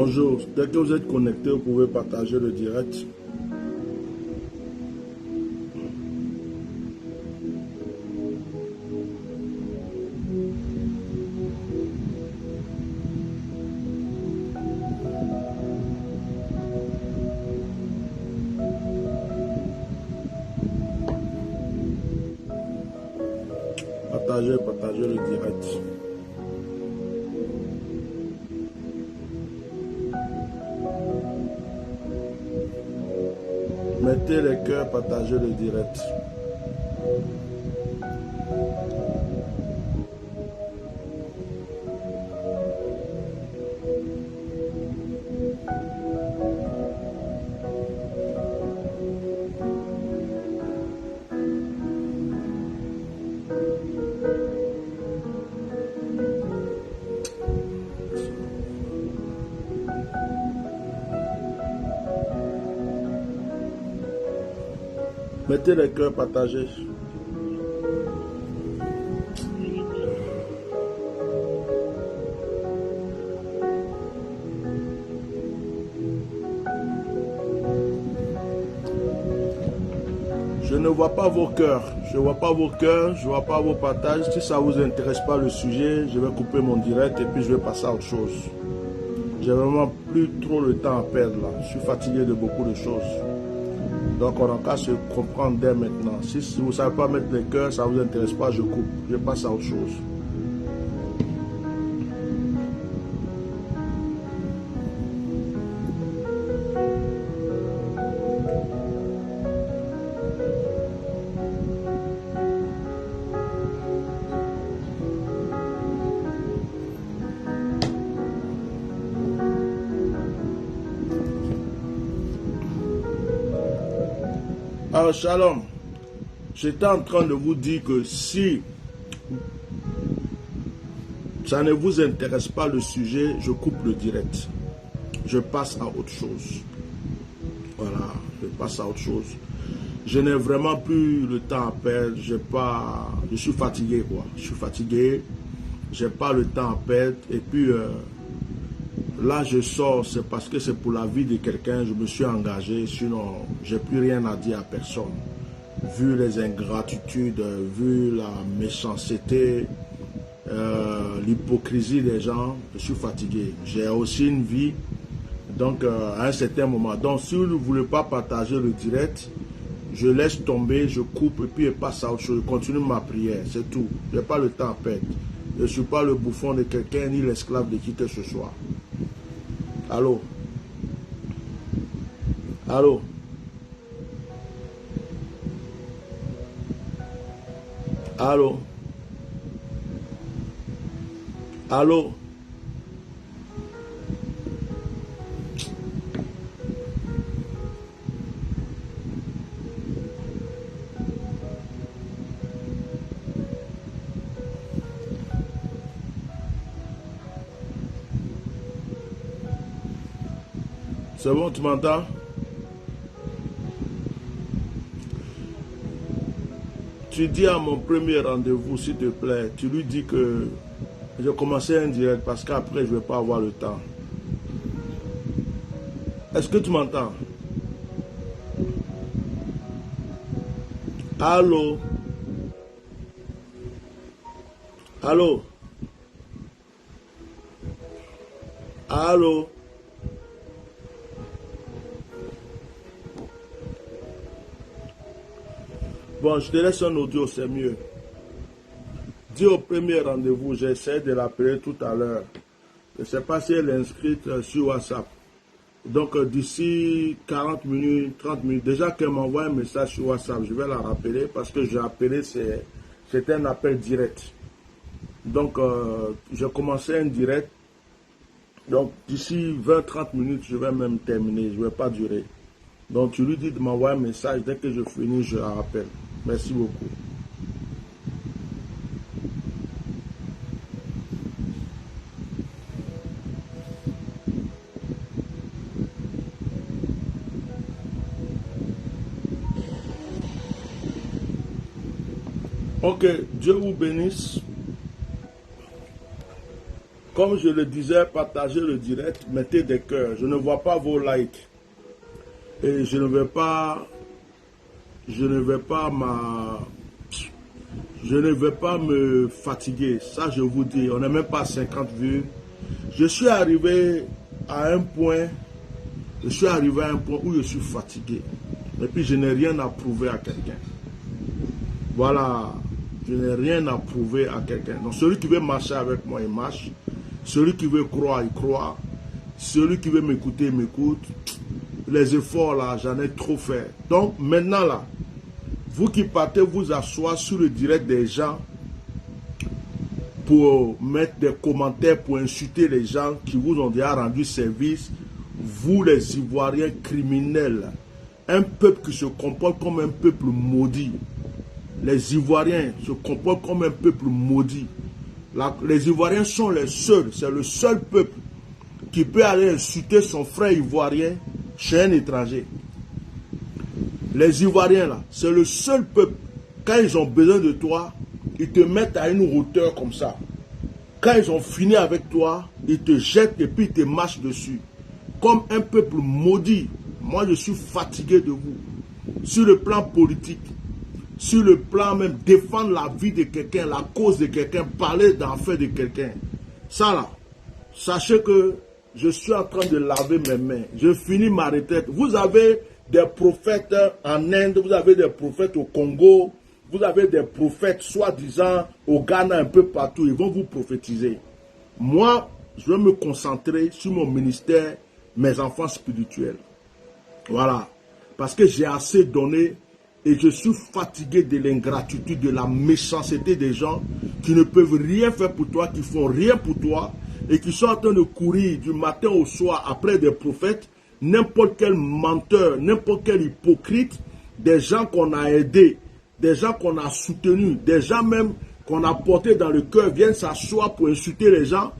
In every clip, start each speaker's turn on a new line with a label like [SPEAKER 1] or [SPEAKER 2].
[SPEAKER 1] Bonjour, dès que vous êtes connecté, vous pouvez partager le direct. Partagez le direct. Mettez les cœurs, partagez le direct. Mettez les cœurs, partagez. Je ne vois pas vos cœurs. Je ne vois pas vos cœurs, je ne vois pas vos partages. Si ça ne vous intéresse pas le sujet, je vais couper mon direct et puis je vais passer à autre chose. J'ai vraiment plus trop le temps à perdre là. Je suis fatigué de beaucoup de choses. Donc on n'a qu'à se comprendre dès maintenant. Si vous ne savez pas mettre les cœurs, ça ne vous intéresse pas, je coupe. Je passe à autre chose. Alors Shalom, j'étais en train de vous dire que si ça ne vous intéresse pas le sujet, je coupe le direct. Je passe à autre chose. Voilà, je passe à autre chose. Je n'ai vraiment plus le temps à perdre. Je suis fatigué quoi. Je suis fatigué. J'ai pas le temps à perdre. Et puis là je sors, c'est parce que c'est pour la vie de quelqu'un. Je me suis engagé. Sinon, j'ai plus rien à dire à personne. Vu les ingratitudes, vu la méchanceté, l'hypocrisie des gens, je suis fatigué. J'ai aussi une vie. Donc, à un certain moment. Donc, si vous ne voulez pas partager le direct, je laisse tomber, je coupe et puis je passe à autre chose. Je continue ma prière, c'est tout. Je n'ai pas le temps à perdre. Je ne suis pas le bouffon de quelqu'un ni l'esclave de qui que ce soit. Allô? Allô? Allô? Allô? C'est bon, tu m'entends? Tu dis à mon premier rendez-vous, s'il te plaît, tu lui dis que je commençais un direct parce qu'après, je ne vais pas avoir le temps. Est-ce que tu m'entends? Allô? Allô? Allô? Bon, je te laisse un audio, c'est mieux. Dis au premier rendez-vous, j'essaie de l'appeler tout à l'heure. Je ne sais pas si elle est inscrite sur WhatsApp. Donc, d'ici 40 minutes, 30 minutes, déjà qu'elle m'envoie un message sur WhatsApp, je vais la rappeler parce que j'ai appelé, c'était un appel direct. Donc, j'ai commencé un direct. Donc, d'ici 20-30 minutes, je vais même terminer. Je ne vais pas durer. Donc, tu lui dis de m'envoyer un message. Dès que je finis, je la rappelle. Merci beaucoup. Ok, Dieu vous bénisse. comme je le disais, partagez le direct, mettez des cœurs. Je ne vois pas vos likes. Et je ne vais pas me fatiguer. Ça, je vous dis, on n'est même pas à 50 vues. Je suis arrivé à un point où je suis fatigué. Et puis, je n'ai rien à prouver à quelqu'un. Voilà. Je n'ai rien à prouver à quelqu'un. Donc, celui qui veut marcher avec moi, il marche. Celui qui veut croire, il croit. Celui qui veut m'écouter, il m'écoute. Les efforts, là, j'en ai trop fait. Donc, maintenant, là, vous qui partez vous asseoir sur le direct des gens pour mettre des commentaires, pour insulter les gens qui vous ont déjà rendu service, vous, les Ivoiriens criminels, un peuple qui se comporte comme un peuple maudit. Les Ivoiriens se comportent comme un peuple maudit. Les Ivoiriens sont les seuls, c'est le seul peuple qui peut aller insulter son frère ivoirien chez un étranger. Les Ivoiriens, là, c'est le seul peuple, quand ils ont besoin de toi, ils te mettent à une hauteur comme ça. Quand ils ont fini avec toi, ils te jettent et puis ils te marchent dessus. Comme un peuple maudit. Moi, je suis fatigué de vous. Sur le plan politique, sur le plan même, défendre la vie de quelqu'un, la cause de quelqu'un, parler d'enfer de quelqu'un. Ça là, sachez que je suis en train de laver mes mains. Je finis ma retraite. Vous avez des prophètes en Inde, vous avez des prophètes au Congo, vous avez des prophètes soi-disant au Ghana, un peu partout. Ils vont vous prophétiser. Moi, je vais me concentrer sur mon ministère, mes enfants spirituels. Voilà. Parce que j'ai assez donné et je suis fatigué de l'ingratitude, de la méchanceté des gens qui ne peuvent rien faire pour toi, qui font rien pour toi et qui sont en train de courir du matin au soir après des prophètes, n'importe quel menteur, n'importe quel hypocrite, des gens qu'on a aidés, des gens qu'on a soutenus, des gens même qu'on a portés dans le cœur viennent s'asseoir pour insulter les gens.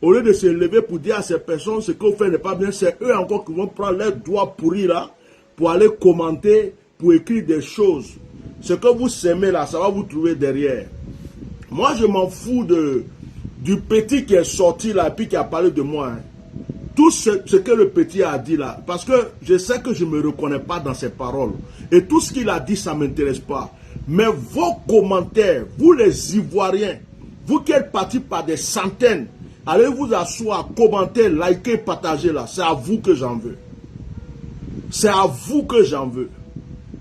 [SPEAKER 1] Au lieu de se lever pour dire à ces personnes ce que vous faites n'est pas bien, c'est eux encore qui vont prendre leurs doigts pourris là pour aller commenter, pour écrire des choses. Ce que vous s'aimez là, ça va vous trouver derrière. Moi, je m'en fous du petit qui est sorti là, puis qui a parlé de moi. Hein. Tout ce que le petit a dit là, parce que je sais que je ne me reconnais pas dans ses paroles. Et tout ce qu'il a dit, ça ne m'intéresse pas. Mais vos commentaires, vous les Ivoiriens, vous qui êtes partis par des centaines, allez vous asseoir, commenter, liker, partager là. C'est à vous que j'en veux. C'est à vous que j'en veux.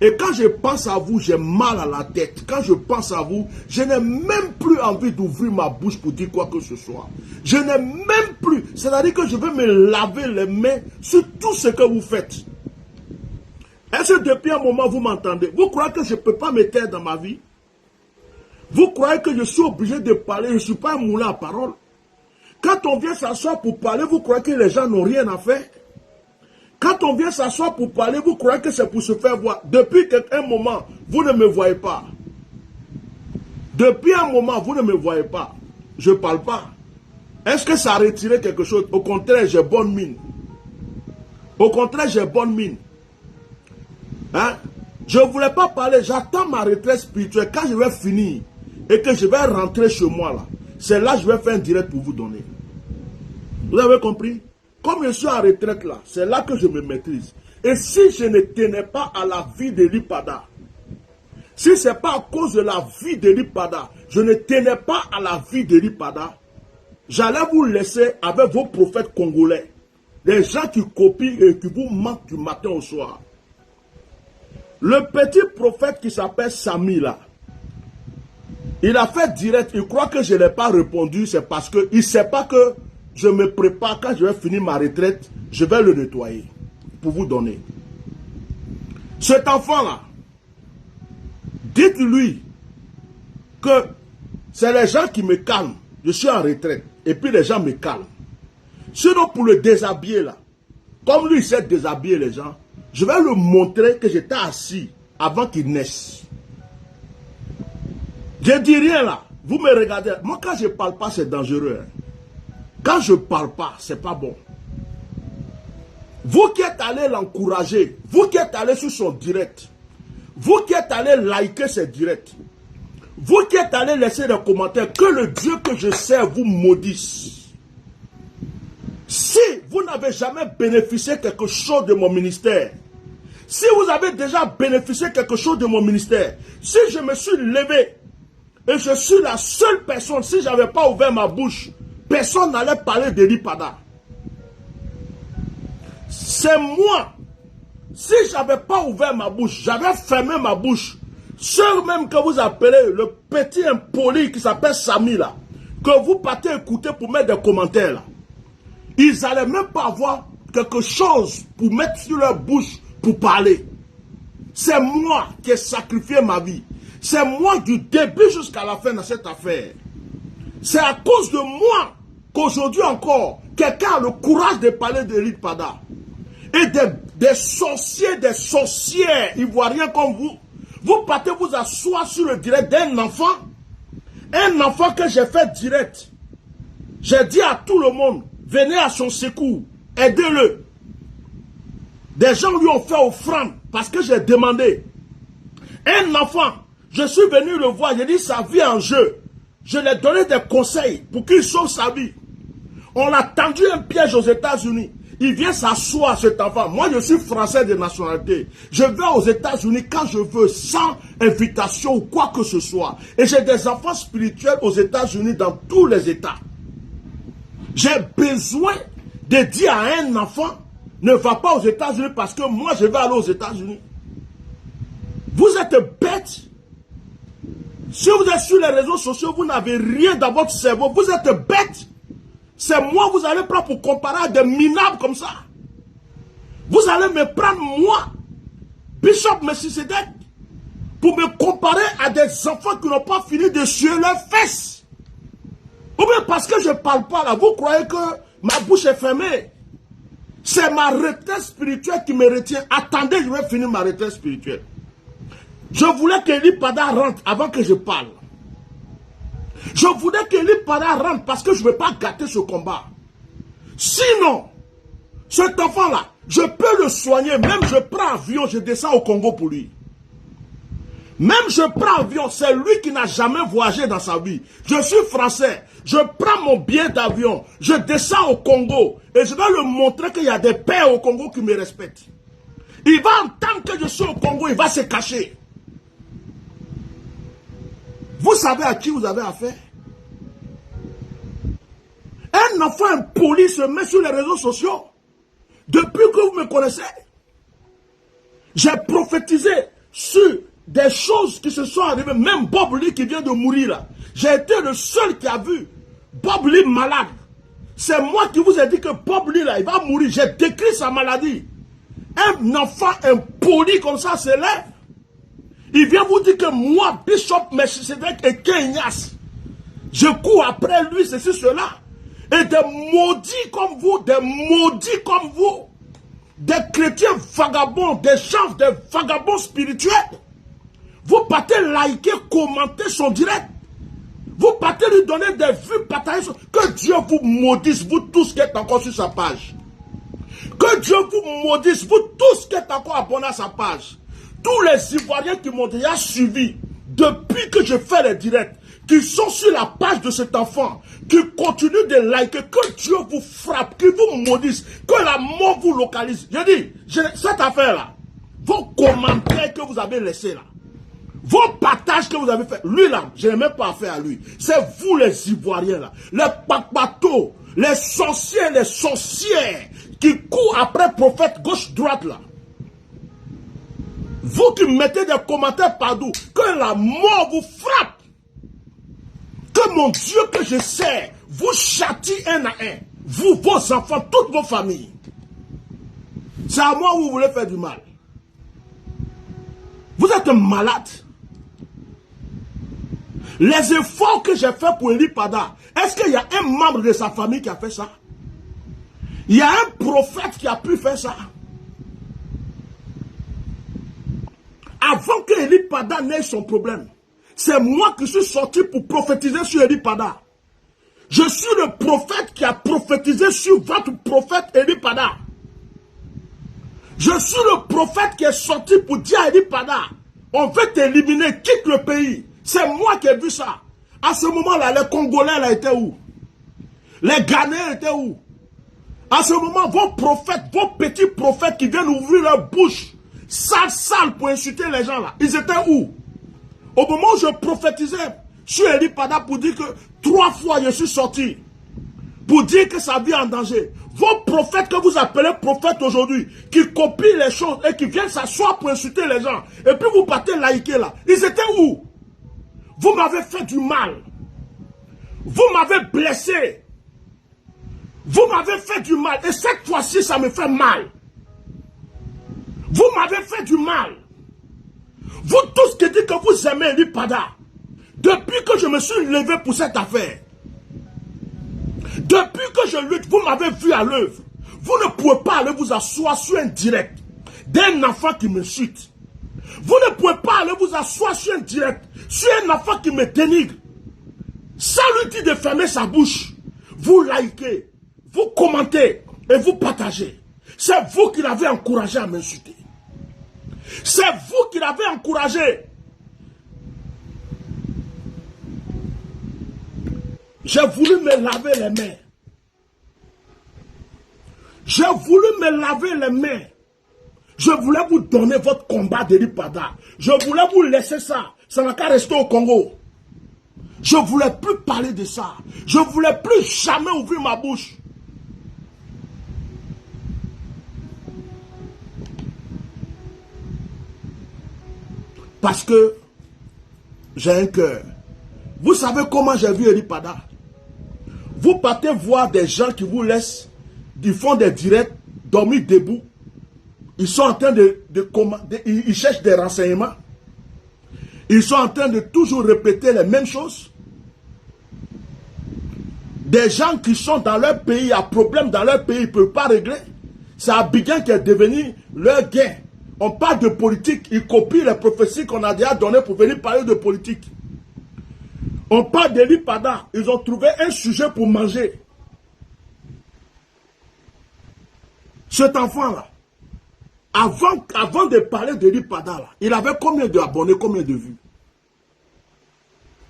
[SPEAKER 1] Et quand je pense à vous, j'ai mal à la tête. Quand je pense à vous, je n'ai même plus envie d'ouvrir ma bouche pour dire quoi que ce soit. Je n'ai même plus. C'est-à-dire que je vais me laver les mains sur tout ce que vous faites. Est-ce que depuis un moment, vous m'entendez? Vous croyez que je ne peux pas me taire dans ma vie? Vous croyez que je suis obligé de parler? Je ne suis pas un moulin à parole. Quand on vient s'asseoir pour parler, vous croyez que les gens n'ont rien à faire? Quand on vient s'asseoir pour parler, vous croyez que c'est pour se faire voir. Depuis un moment, vous ne me voyez pas. Depuis un moment, vous ne me voyez pas. Je ne parle pas. Est-ce que ça a retiré quelque chose? Au contraire, j'ai bonne mine. Au contraire, j'ai bonne mine. Hein? Je ne voulais pas parler. J'attends ma retraite spirituelle. Quand je vais finir et que je vais rentrer chez moi, là, c'est là que je vais faire un direct pour vous donner. Vous avez compris? Comme je suis en retraite là, c'est là que je me maîtrise. Et si je ne tenais pas à la vie de Lipada, si ce n'est pas à cause de la vie de Lipada, je ne tenais pas à la vie de Lipada, j'allais vous laisser avec vos prophètes congolais. Des gens qui copient et qui vous mentent du matin au soir. Le petit prophète qui s'appelle Sami là, il a fait direct, il croit que je n'ai pas répondu, c'est parce qu'il ne sait pas que je me prépare, quand je vais finir ma retraite, je vais le nettoyer pour vous donner. Cet enfant-là, dites-lui que c'est les gens qui me calment. Je suis en retraite et puis les gens me calment. Sinon pour le déshabiller là, comme lui il sait déshabiller les gens, je vais lui montrer que j'étais assis avant qu'il naisse. Je dis rien là, vous me regardez. Moi quand je ne parle pas c'est dangereux. Hein. Quand je ne parle pas, ce n'est pas bon. Vous qui êtes allé l'encourager, vous qui êtes allé sur son direct, vous qui êtes allé liker ses directs, vous qui êtes allé laisser des commentaires, que le Dieu que je sers vous maudisse. Si vous n'avez jamais bénéficié quelque chose de mon ministère, si vous avez déjà bénéficié quelque chose de mon ministère, si je me suis levé et je suis la seule personne, si je n'avais pas ouvert ma bouche, personne n'allait parler d'Eli Pada. C'est moi. Si je n'avais pas ouvert ma bouche, j'avais fermé ma bouche. Ceux même que vous appelez le petit impoli qui s'appelle Samy là, que vous partez écouter pour mettre des commentaires là, ils n'allaient même pas avoir quelque chose pour mettre sur leur bouche pour parler. C'est moi qui ai sacrifié ma vie. C'est moi du début jusqu'à la fin de cette affaire. C'est à cause de moi qu'aujourd'hui encore, quelqu'un a le courage de parler d'Eli Pada. Et des sorciers, des sorcières ivoiriens comme vous, vous partez vous asseoir sur le direct d'un enfant. Un enfant que j'ai fait direct. J'ai dit à tout le monde, venez à son secours, aidez-le. Des gens lui ont fait offrande parce que j'ai demandé. Un enfant, je suis venu le voir, j'ai dit sa vie en jeu. Je lui ai donné des conseils pour qu'il sauve sa vie. On a tendu un piège aux États-Unis. Il vient s'asseoir, cet enfant. Moi, je suis français de nationalité. Je vais aux États-Unis quand je veux, sans invitation ou quoi que ce soit. Et j'ai des enfants spirituels aux États-Unis, dans tous les États. J'ai besoin de dire à un enfant, ne va pas aux États-Unis parce que moi, je vais aller aux États-Unis. Vous êtes bête. Si vous êtes sur les réseaux sociaux, vous n'avez rien dans votre cerveau. Vous êtes bête. C'est moi, vous allez prendre pour comparer à des minables comme ça. Vous allez me prendre, moi, Bishop Melchisedec, pour me comparer à des enfants qui n'ont pas fini de suer leurs fesses. Ou bien parce que je ne parle pas là, vous croyez que ma bouche est fermée. C'est ma retraite spirituelle qui me retient. Attendez, je vais finir ma retraite spirituelle. Je voulais qu'Eli Pada rentre avant que je parle. Je voulais qu'Eli Pada rentre parce que je ne veux pas gâter ce combat. Sinon, cet enfant-là, je peux le soigner. Même je prends avion, je descends au Congo pour lui. Même je prends avion, c'est lui qui n'a jamais voyagé dans sa vie. Je suis français, je prends mon billet d'avion, je descends au Congo et je vais lui montrer qu'il y a des pères au Congo qui me respectent. Il va entendre que je suis au Congo, il va se cacher. Vous savez à qui vous avez affaire? Un enfant impoli se met sur les réseaux sociaux. Depuis que vous me connaissez, j'ai prophétisé sur des choses qui se sont arrivées. Même Bob Lee qui vient de mourir là. J'ai été le seul qui a vu Bob Lee malade. C'est moi qui vous ai dit que Bob Lee là, il va mourir. J'ai décrit sa maladie. Un enfant impoli comme ça se lève. Il vient vous dire que moi, Bishop Melchisedec et Kenyas, je cours après lui, ceci, cela. Et des maudits comme vous, des chrétiens vagabonds, des gens, des vagabonds spirituels. Vous partez liker, commenter son direct. Vous partez lui donner des vues, partager. Que Dieu vous maudisse, vous tous qui êtes encore sur sa page. Que Dieu vous maudisse, vous tous qui êtes encore abonnés à sa page. Tous les Ivoiriens qui m'ont déjà suivi depuis que je fais les directs, qui sont sur la page de cet enfant, qui continuent de liker, que Dieu vous frappe, qu'il vous maudisse, que la mort vous localise. Je dis, cette affaire-là, vos commentaires que vous avez laissés là, vos partages que vous avez fait, lui là, je n'ai même pas affaire à lui. C'est vous les Ivoiriens là, les papatos, les sorciers, les sorcières, qui courent après prophète gauche-droite là. Vous qui mettez des commentaires partout, que la mort vous frappe. Que mon Dieu que je sers vous châtie un à un. Vous, vos enfants, toutes vos familles. C'est à moi où vous voulez faire du mal. Vous êtes malade. Les efforts que j'ai fait pour Eli Pada, est-ce qu'il y a un membre de sa famille qui a fait ça? Il y a un prophète qui a pu faire ça. Avant que Eli Pada n'ait son problème, c'est moi qui suis sorti pour prophétiser sur Eli Pada. Je suis le prophète qui a prophétisé sur votre prophète Eli Pada. Je suis le prophète qui est sorti pour dire à Eli Pada, on veut t'éliminer, quitte le pays. C'est moi qui ai vu ça. À ce moment-là, les Congolais là, étaient où? Les Ghanéens étaient où? À ce moment, vos prophètes, vos petits prophètes qui viennent ouvrir leur bouche, sale pour insulter les gens là, ils étaient où? Au moment où je prophétisais sur Eli Pada pour dire que 3 fois je suis sorti, pour dire que sa vie est en danger. Vos prophètes que vous appelez prophètes aujourd'hui, qui copient les choses et qui viennent s'asseoir pour insulter les gens, et puis vous partez laïquer là, ils étaient où? Vous m'avez fait du mal. Vous m'avez blessé. Vous m'avez fait du mal. Et cette fois-ci, ça me fait mal. Vous m'avez fait du mal. Vous tous qui dites que vous aimez Eli Pada, depuis que je me suis levé pour cette affaire, depuis que je lutte, vous m'avez vu à l'œuvre. Vous ne pouvez pas aller vous asseoir sur un direct d'un enfant qui me chute. Vous ne pouvez pas aller vous asseoir sur un direct, sur un enfant qui me dénigre. Ça lui dit de fermer sa bouche. Vous likez, vous commentez et vous partagez. C'est vous qui l'avez encouragé à m'insulter. C'est vous qui l'avez encouragé. J'ai voulu me laver les mains. J'ai voulu me laver les mains. Je voulais vous donner votre combat d'Eli Pada. Je voulais vous laisser ça. Ça n'a qu'à rester au Congo. Je ne voulais plus parler de ça. Je ne voulais plus jamais ouvrir ma bouche. Parce que j'ai un cœur. Vous savez comment j'ai vu Eli Pada? Vous partez voir des gens qui vous laissent, ils font des directs, dormir debout. Ils sont en train de commander, ils cherchent des renseignements. Ils sont en train de toujours répéter les mêmes choses. Des gens qui sont dans leur pays, il y a problème dans leur pays, ils ne peuvent pas régler. C'est Abidjan qui est devenu leur gain. On parle de politique, ils copient les prophéties qu'on a déjà données pour venir parler de politique. On parle d'Eli Pada, ils ont trouvé un sujet pour manger. Cet enfant-là, avant de parler d'Eli Pada, là, il avait combien d'abonnés, combien de vues?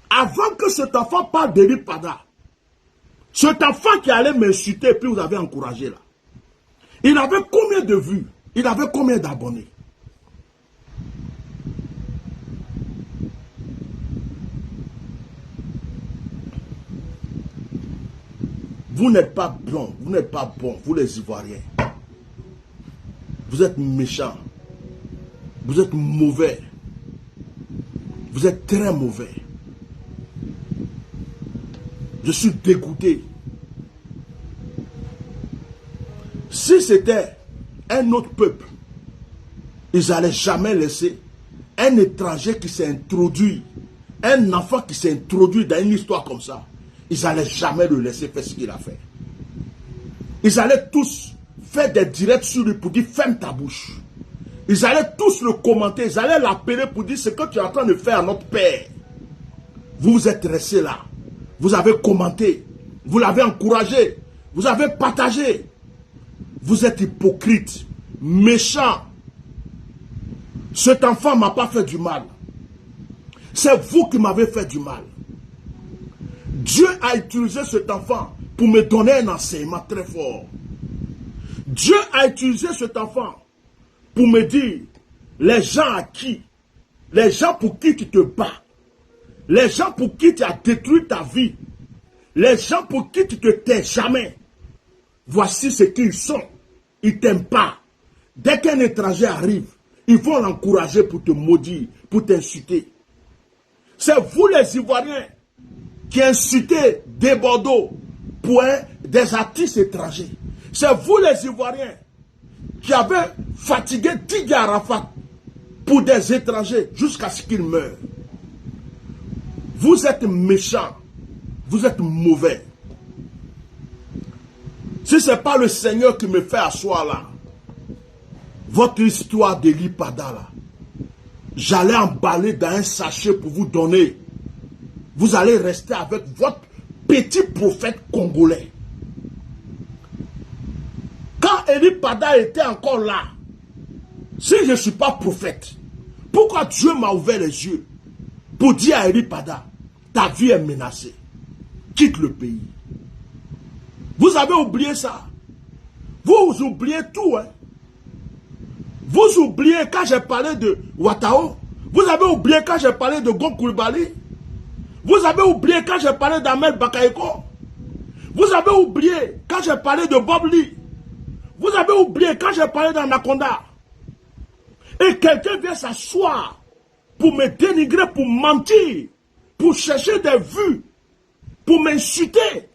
[SPEAKER 1] Avant que cet enfant parle d'Eli Pada, cet enfant qui allait m'insulter et puis vous avez encouragé là, il avait combien de vues? Il avait combien d'abonnés? Vous n'êtes pas bons, vous n'êtes pas bons, vous les Ivoiriens. Vous êtes méchants. Vous êtes mauvais. Vous êtes très mauvais. Je suis dégoûté. Si c'était un autre peuple, ils n'allaient jamais laisser un étranger qui s'est introduit, un enfant qui s'est introduit dans une histoire comme ça. Ils n'allaient jamais le laisser faire ce qu'il a fait. Ils allaient tous faire des directs sur lui pour dire ferme ta bouche. Ils allaient tous le commenter, ils allaient l'appeler pour dire ce que tu es en train de faire à notre père. Vous vous êtes restés là. Vous avez commenté, vous l'avez encouragé, vous avez partagé. Vous êtes hypocrite, méchant. Cet enfant ne m'a pas fait du mal. C'est vous qui m'avez fait du mal. Dieu a utilisé cet enfant pour me donner un enseignement très fort. Dieu a utilisé cet enfant pour me dire, les gens pour qui tu te bats, les gens pour qui tu as détruit ta vie, les gens pour qui tu te tais jamais, voici ce qu'ils sont. Ils ne t'aiment pas. Dès qu'un étranger arrive, ils vont l'encourager pour te maudire, pour t'insulter. C'est vous les Ivoiriens qui insultez des Bordeaux pour des artistes étrangers. C'est vous les Ivoiriens qui avez fatigué Didier Arafat pour des étrangers jusqu'à ce qu'ils meurent. Vous êtes méchants. Vous êtes mauvais. Si ce n'est pas le Seigneur qui me fait asseoir là, votre histoire d'Eli Pada là, j'allais emballer dans un sachet pour vous donner. Vous allez rester avec votre petit prophète congolais. Quand Eli Pada était encore là, si je ne suis pas prophète, pourquoi Dieu m'a ouvert les yeux pour dire à Eli Pada, ta vie est menacée, quitte le pays. Vous avez oublié ça. Vous oubliez tout. Hein. Vous oubliez quand j'ai parlé de Ouattao. Vous avez oublié quand j'ai parlé de Gon Coulibaly. Vous avez oublié quand j'ai parlé d'Ahmed Bakayoko. Vous avez oublié quand j'ai parlé de Bob Lee. Vous avez oublié quand j'ai parlé d'Anaconda. Et quelqu'un vient s'asseoir pour me dénigrer, pour mentir, pour chercher des vues, pour m'insulter.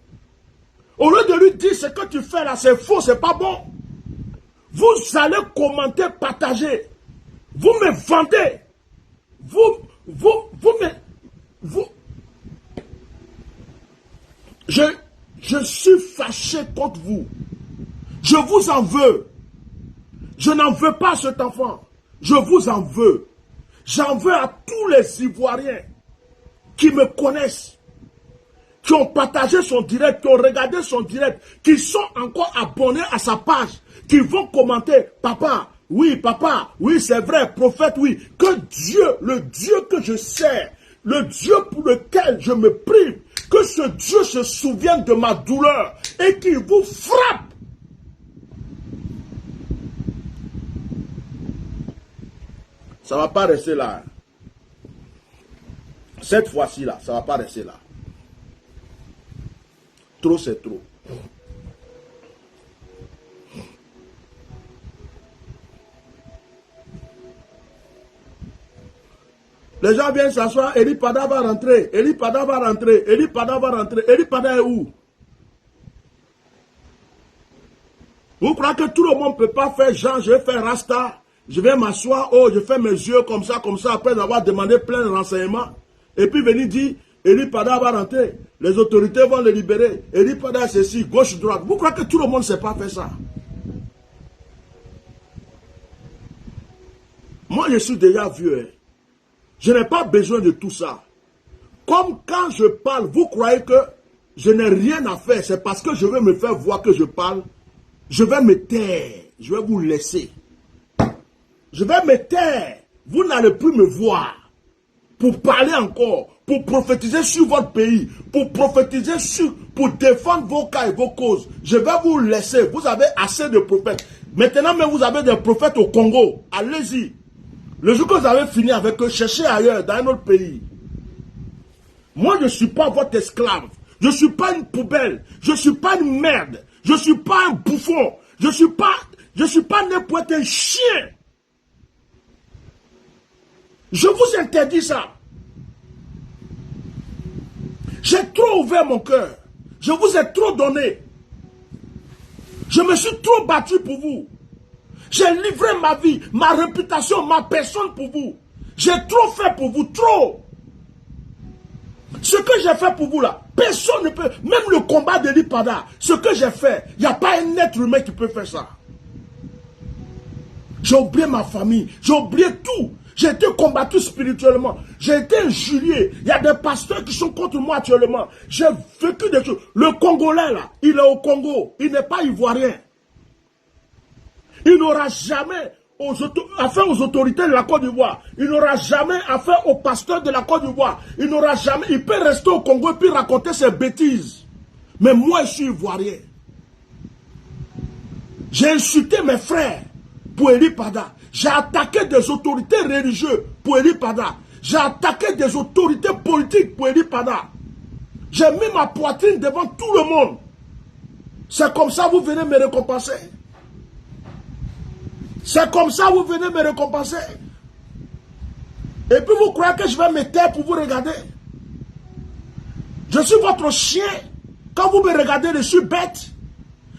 [SPEAKER 1] Au lieu de lui dire ce que tu fais là, c'est faux, c'est pas bon. Vous allez commenter, partager. Vous me vendez. Je suis fâché contre vous. Je vous en veux. Je n'en veux pas à cet enfant. Je vous en veux. J'en veux à tous les Ivoiriens qui me connaissent, qui ont partagé son direct, qui ont regardé son direct, qui sont encore abonnés à sa page, qui vont commenter, papa, oui, c'est vrai, prophète, oui, que Dieu, le Dieu que je sers, le Dieu pour lequel je me prive, que ce Dieu se souvienne de ma douleur et qu'il vous frappe. Ça ne va pas rester là. Cette fois-ci là, ça ne va pas rester là. Trop, c'est trop. Les gens viennent s'asseoir, Eli Pada va rentrer, Eli Pada va rentrer, Eli Pada va rentrer. Eli Pada est où? Vous croyez que tout le monde ne peut pas faire genre, je vais faire Rasta, je vais m'asseoir, oh, je fais mes yeux comme ça, après avoir demandé plein de renseignements. Et puis venir dire, Eli Pada va rentrer, les autorités vont le libérer, Eli Pada ceci, gauche, droite. Vous croyez que tout le monde ne sait pas faire ça? Moi, je suis déjà vieux. Hein. Je n'ai pas besoin de tout ça. Comme quand je parle, vous croyez que je n'ai rien à faire. C'est parce que je veux me faire voir que je parle. Je vais me taire. Je vais vous laisser. Je vais me taire. Vous n'allez plus me voir. Pour parler encore. Pour prophétiser sur votre pays. Pour prophétiser sur... Pour défendre vos cas et vos causes. Je vais vous laisser. Vous avez assez de prophètes. Maintenant même vous avez des prophètes au Congo. Allez-y. Le jour que vous avez fini avec eux, cherchez ailleurs, dans un autre pays. Moi, je ne suis pas votre esclave. Je ne suis pas une poubelle. Je ne suis pas une merde. Je ne suis pas un bouffon. Je ne suis pas n'importe un chien. Je vous interdis ça. J'ai trop ouvert mon cœur. Je vous ai trop donné. Je me suis trop battu pour vous. J'ai livré ma vie, ma réputation, ma personne pour vous. J'ai trop fait pour vous, trop. Ce que j'ai fait pour vous là, personne ne peut, même le combat d'Eli Pada, ce que j'ai fait, il n'y a pas un être humain qui peut faire ça. J'ai oublié ma famille, j'ai oublié tout. J'ai été combattu spirituellement, j'ai été injurié. Il y a des pasteurs qui sont contre moi actuellement. J'ai vécu des choses. Le Congolais là, il est au Congo, il n'est pas ivoirien. Il n'aura jamais affaire aux autorités de la Côte d'Ivoire. Il n'aura jamais affaire aux pasteurs de la Côte d'Ivoire. Il n'aura jamais... Il peut rester au Congo et puis raconter ses bêtises. Mais moi, je suis ivoirien. J'ai insulté mes frères pour Eli Pada. J'ai attaqué des autorités religieuses pour Eli Pada. J'ai attaqué des autorités politiques pour Eli Pada. J'ai mis ma poitrine devant tout le monde. C'est comme ça que vous venez me récompenser. C'est comme ça que vous venez me récompenser. Et puis vous croyez que je vais me taire pour vous regarder. Je suis votre chien. Quand vous me regardez, je suis bête.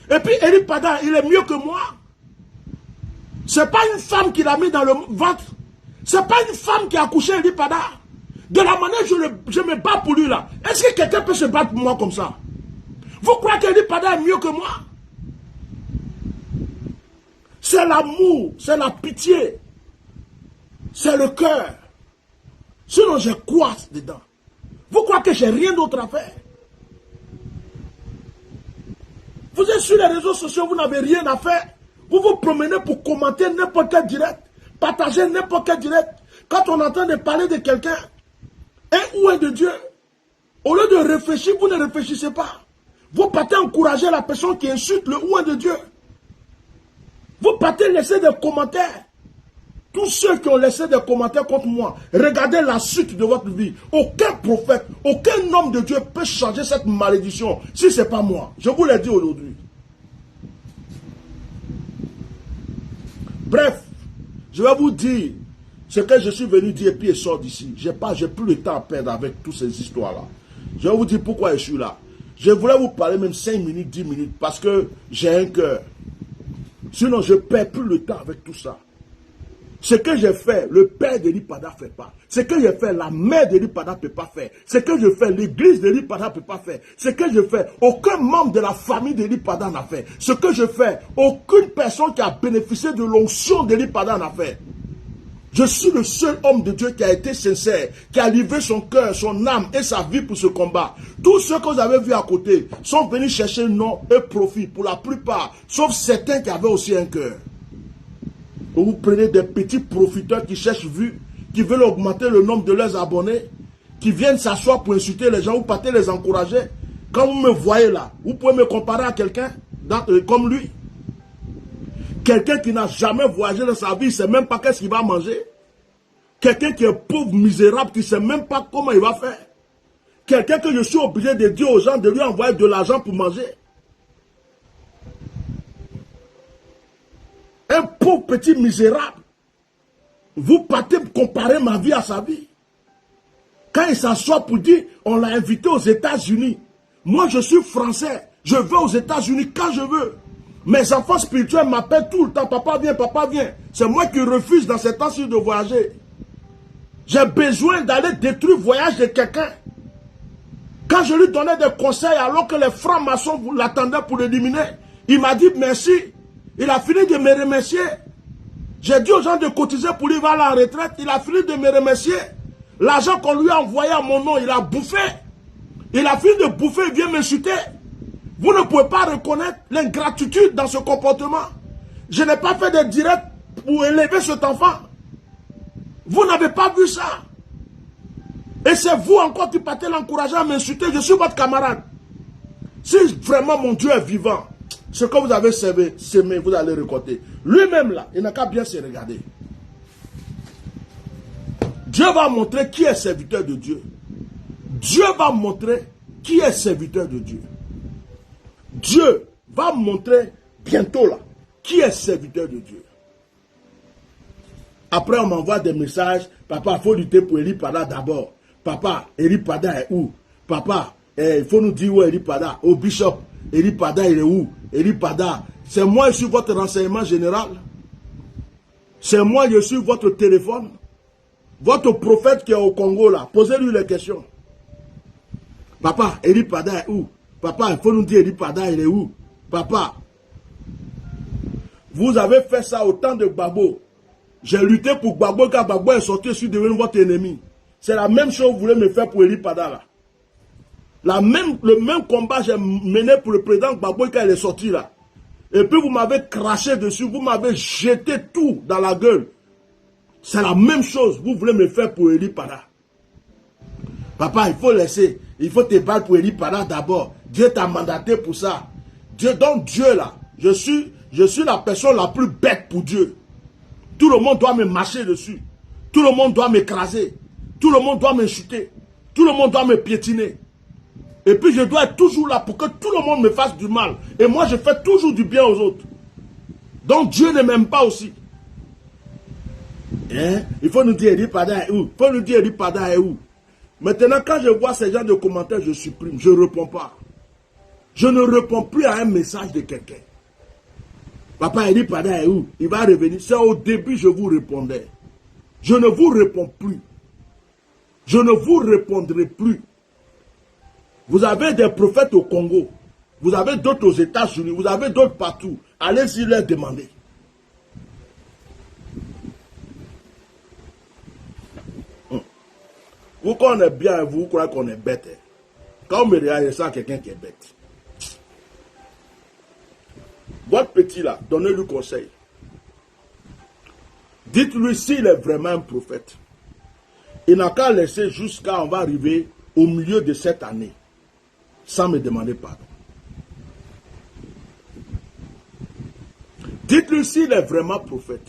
[SPEAKER 1] Et puis Eli Pada, il est mieux que moi. Ce n'est pas une femme qui l'a mis dans le ventre. Ce n'est pas une femme qui a accouché Eli Pada. De la manière je me bats pour lui là. Est-ce que quelqu'un peut se battre pour moi comme ça? Vous croyez qu'Eli Pada est mieux que moi? C'est l'amour, c'est la pitié, c'est le cœur. Sinon, j'ai quoi dedans? Vous croyez que j'ai rien d'autre à faire? Vous êtes sur les réseaux sociaux, vous n'avez rien à faire. Vous vous promenez pour commenter n'importe quel direct, partager n'importe quel direct. Quand on est en train de parler de quelqu'un, un ou un de Dieu, au lieu de réfléchir, vous ne réfléchissez pas. Vous partez encourager la personne qui insulte le ou un de Dieu. Vous partez laisser des commentaires. Tous ceux qui ont laissé des commentaires contre moi, regardez la suite de votre vie. Aucun prophète, aucun homme de Dieu peut changer cette malédiction si ce n'est pas moi. Je vous l'ai dit aujourd'hui. Bref, je vais vous dire ce que je suis venu dire et puis je sors d'ici. J'ai plus le temps à perdre avec toutes ces histoires-là. Je vais vous dire pourquoi je suis là. Je voulais vous parler même 5 minutes, 10 minutes parce que j'ai un cœur. Sinon, je ne perds plus le temps avec tout ça. Ce que j'ai fait, le père d'Eli Pada ne fait pas. Ce que j'ai fait, la mère d'Eli Pada ne peut pas faire. Ce que je fais, l'église d'Eli Pada ne peut pas faire. Ce que je fais, aucun membre de la famille d'Eli Pada n'a fait. Ce que je fais, aucune personne qui a bénéficié de l'onction d'Eli Pada n'a fait. Je suis le seul homme de Dieu qui a été sincère, qui a livré son cœur, son âme et sa vie pour ce combat. Tous ceux que vous avez vus à côté sont venus chercher nom et profit pour la plupart, sauf certains qui avaient aussi un cœur. Vous prenez des petits profiteurs qui cherchent vue, qui veulent augmenter le nombre de leurs abonnés, qui viennent s'asseoir pour insulter les gens, vous partez les encourager. Quand vous me voyez là, vous pouvez me comparer à quelqu'un comme lui. Quelqu'un qui n'a jamais voyagé dans sa vie, il ne sait même pas qu'est-ce qu'il va manger. Quelqu'un qui est pauvre, misérable, qui ne sait même pas comment il va faire. Quelqu'un que je suis obligé de dire aux gens de lui envoyer de l'argent pour manger. Un pauvre petit misérable. Vous partez comparer ma vie à sa vie. Quand il s'assoit pour dire, on l'a invité aux États-Unis. Moi, je suis français. Je vais aux États-Unis quand je veux. Mes enfants spirituels m'appellent tout le temps. Papa, viens, papa, viens. C'est moi qui refuse dans ces temps-ci de voyager. J'ai besoin d'aller détruire le voyage de quelqu'un. Quand je lui donnais des conseils alors que les francs-maçons l'attendaient pour l'éliminer, il m'a dit merci. Il a fini de me remercier. J'ai dit aux gens de cotiser pour lui aller à la retraite. Il a fini de me remercier. L'argent qu'on lui a envoyé à mon nom, il a bouffé. Il a fini de bouffer, il vient m'insulter. Vous ne pouvez pas reconnaître l'ingratitude dans ce comportement. Je n'ai pas fait de direct pour élever cet enfant. Vous n'avez pas vu ça. Et c'est vous encore qui partez l'encourager à m'insulter. Je suis votre camarade. Si vraiment mon Dieu est vivant, ce que vous avez semé, vous allez récolter. Lui-même là, il n'a qu'à bien se regarder. Dieu va montrer qui est serviteur de Dieu. Dieu va montrer qui est serviteur de Dieu. Dieu va montrer bientôt là qui est serviteur de Dieu. Après on m'envoie des messages. Papa, il faut lutter pour Eli Pada d'abord. Papa, Eli Pada est où? Papa, il faut nous dire où est Eli Pada. Au bishop, Eli Pada il est où? Eli Pada, c'est moi, je suis votre renseignement général. C'est moi, je suis votre téléphone. Votre prophète qui est au Congo là, posez-lui les questions. Papa, Eli Pada est où? Papa, il faut nous dire Eli Pada il est où? Papa, vous avez fait ça au temps de Gbagbo. J'ai lutté pour Gbagbo quand Gbagbo est sorti, je suis devenu votre ennemi. C'est la même chose que vous voulez me faire pour Eli Pada là. Le même combat j'ai mené pour le président Gbagbo quand il est sorti là. Et puis vous m'avez craché dessus, vous m'avez jeté tout dans la gueule. C'est la même chose que vous voulez me faire pour Eli Pada. Papa, il faut laisser, il faut te battre pour Eli Pada d'abord. Dieu t'a mandaté pour ça. Donc Dieu là, je suis la personne la plus bête pour Dieu. Tout le monde doit me marcher dessus. Tout le monde doit m'écraser. Tout le monde doit m'insulter. Tout le monde doit me piétiner. Et puis je dois être toujours là pour que tout le monde me fasse du mal. Et moi je fais toujours du bien aux autres. Donc Dieu ne m'aime pas aussi. Hein? Il faut nous dire Eli Pada est où? Il faut nous dire Eli Pada est où? Maintenant quand je vois ces gens de commentaires, je supprime. Je ne réponds pas. Je ne réponds plus à un message de quelqu'un. Papa Eli Pada est où? Il va revenir. C'est au début je vous répondais. Je ne vous réponds plus. Je ne vous répondrai plus. Vous avez des prophètes au Congo. Vous avez d'autres aux États-Unis. Vous avez d'autres partout. Allez-y leur demander. Vous connaissez bien, vous croyez qu'on est bête. Quand on me regarde, ça quelqu'un qui est bête. Votre petit là, donnez-lui conseil. Dites-lui s'il est vraiment un prophète. Il n'a qu'à laisser jusqu'à on va arriver au milieu de cette année. Sans me demander pardon. Dites-lui s'il est vraiment prophète.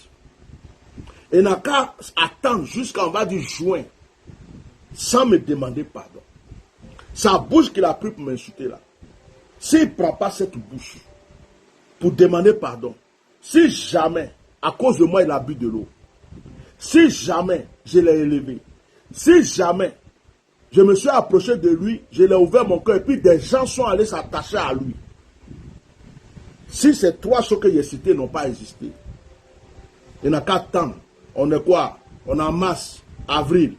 [SPEAKER 1] Il n'a qu'à attendre jusqu'en bas du juin sans me demander pardon. Sa bouche qu'il a pris pour m'insulter là. S'il ne prend pas cette bouche pour demander pardon, si jamais, à cause de moi, il a bu de l'eau, si jamais je l'ai élevé, si jamais je me suis approché de lui, je l'ai ouvert mon cœur et puis des gens sont allés s'attacher à lui. Si ces trois choses que j'ai citées n'ont pas existé, il n'a qu'à attendre. On est quoi? On est en mars, avril,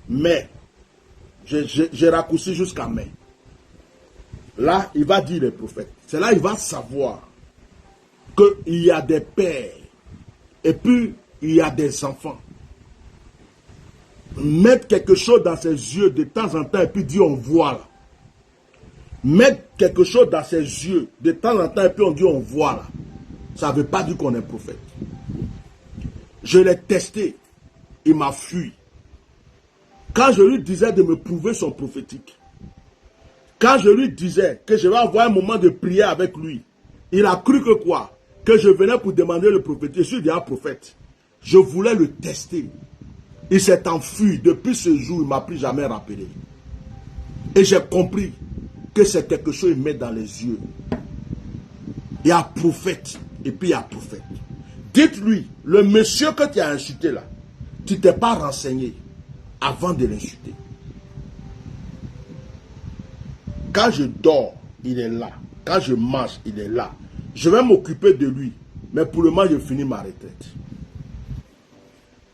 [SPEAKER 1] mai. J'ai raccourci jusqu'à mai. Là, il va dire les prophètes. C'est là qu'il va savoir qu'il y a des pères et puis il y a des enfants. Mettre quelque chose dans ses yeux de temps en temps et puis dire on voit là. Mettre quelque chose dans ses yeux de temps en temps et puis on dit on voit là. Ça ne veut pas dire qu'on est prophète. Je l'ai testé. Il m'a fui. Quand je lui disais de me prouver son prophétique, quand je lui disais que je vais avoir un moment de prière avec lui, il a cru que quoi? Que je venais pour demander le prophétique. Je suis déjà prophète. Je voulais le tester. Il s'est enfui. Depuis ce jour, il ne m'a plus jamais rappelé. Et j'ai compris que c'est quelque chose qu'il met dans les yeux. Il y a prophète et puis il y a prophète. Dites-lui, le monsieur que tu as insulté là, tu ne t'es pas renseigné avant de l'insulter. Quand je dors, il est là. Quand je mange, il est là. Je vais m'occuper de lui. Mais pour le moment, je finis ma retraite.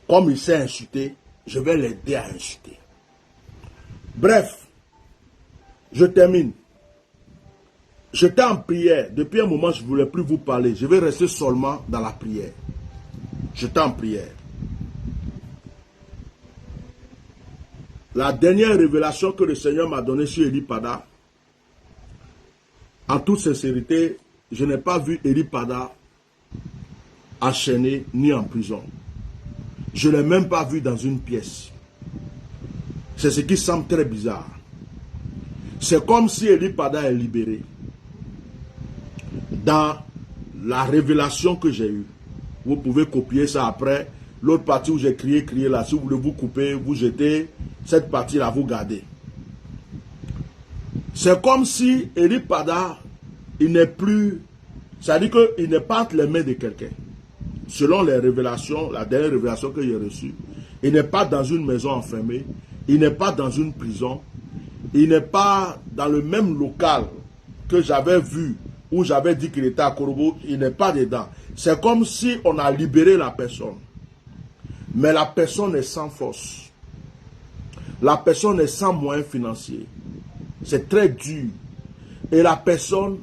[SPEAKER 1] Comme il s'est insulté, je vais l'aider à insulter. Bref, je termine. J'étais en prière. Depuis un moment, je ne voulais plus vous parler. Je vais rester seulement dans la prière. J'étais en prière. La dernière révélation que le Seigneur m'a donnée sur Eli Pada, en toute sincérité, je n'ai pas vu Eli Pada enchaîné ni en prison. Je ne l'ai même pas vu dans une pièce. C'est ce qui semble très bizarre. C'est comme si Eli Pada est libéré. Dans la révélation que j'ai eue, vous pouvez copier ça après. L'autre partie où j'ai crié là, si vous voulez vous couper, vous jetez, cette partie-là, vous gardez. C'est comme si Eli Pada, il n'est plus, c'est-à-dire qu'il n'est pas entre les mains de quelqu'un. Selon les révélations, la dernière révélation que j'ai reçue, il n'est pas dans une maison enfermée, il n'est pas dans une prison, il n'est pas dans le même local que j'avais vu, où j'avais dit qu'il était à Korobo, il n'est pas dedans. C'est comme si on a libéré la personne. Mais la personne est sans force. La personne est sans moyens financiers. C'est très dur. Et la personne,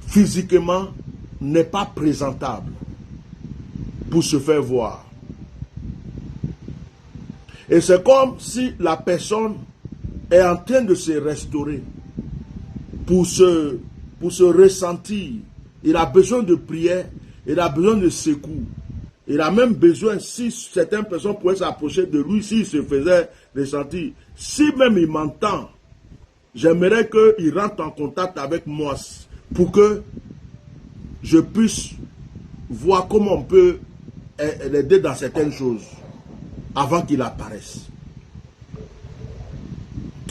[SPEAKER 1] physiquement, n'est pas présentable pour se faire voir. Et c'est comme si la personne est en train de se restaurer pour se ressentir. Il a besoin de prière, il a besoin de secours. Il a même besoin, si certaines personnes pouvaient s'approcher de lui, s'il se faisait ressentir, si même il m'entend, j'aimerais qu'il rentre en contact avec moi pour que je puisse voir comment on peut l'aider dans certaines choses avant qu'il apparaisse.